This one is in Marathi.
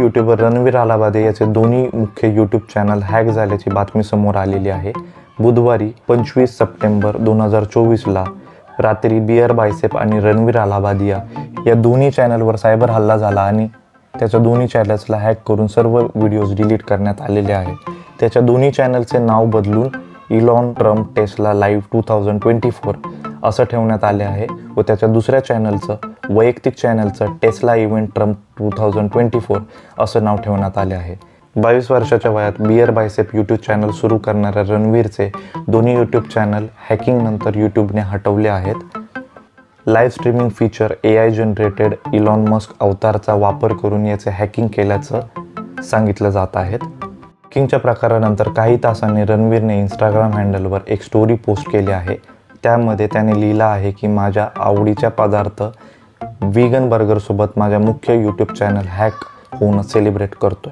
यूट्यूबर रणवीर अलाहाबादी याचे दोन्ही मुख्य यूट्यूब चॅनल हॅक झाल्याची बातमी समोर आलेली आहे। बुधवारी 25 सप्टेंबर 2024ला रात्री बियर बायसेप आणि रणवीर अलाहाबादी या दोन्ही चॅनलवर सायबर हल्ला झाला आणि त्याच्या दोन्ही चॅनल्सला हॅक करून सर्व व्हिडिओज डिलीट करण्यात आलेले आहेत। त्याच्या दोन्ही चॅनलचे नाव बदलून इलॉन ट्रम्प टेस्ला लाईव्ह 2024 असं ठेवण्यात आले आहे व त्याच्या दुसऱ्या चॅनलचं वैयक्तिक चॅनलचं टेस्ला इव्हेंट ट्रम्प 2024 असं नाव ठेवण्यात आले आहे। 22 वर्षाच्या वयात बियर बायसेप यूट्यूब चॅनल सुरू करणाऱ्या रणवीरचे दोन्ही यूट्यूब चॅनल हॅकिंगनंतर यूट्यूबने हटवले आहेत। Live streaming feature AI generated Elon Musk अवतारचा वापर करून याचे हॅकिंग केल्याचं सांगितलं जात आहे। हॅकिंगच्या प्रकारानंतर काही तासांनी रणवीरने इंस्टाग्राम हँडलवर एक स्टोरी पोस्ट केली आहे। त्यामध्ये त्याने लिहिलं आहे की माझ्या आवडीच्या पदार्थ व्हीगन बर्गरसोबत माझ्या मुख्य यूट्यूब चॅनल हॅक होऊन सेलिब्रेट करतोय।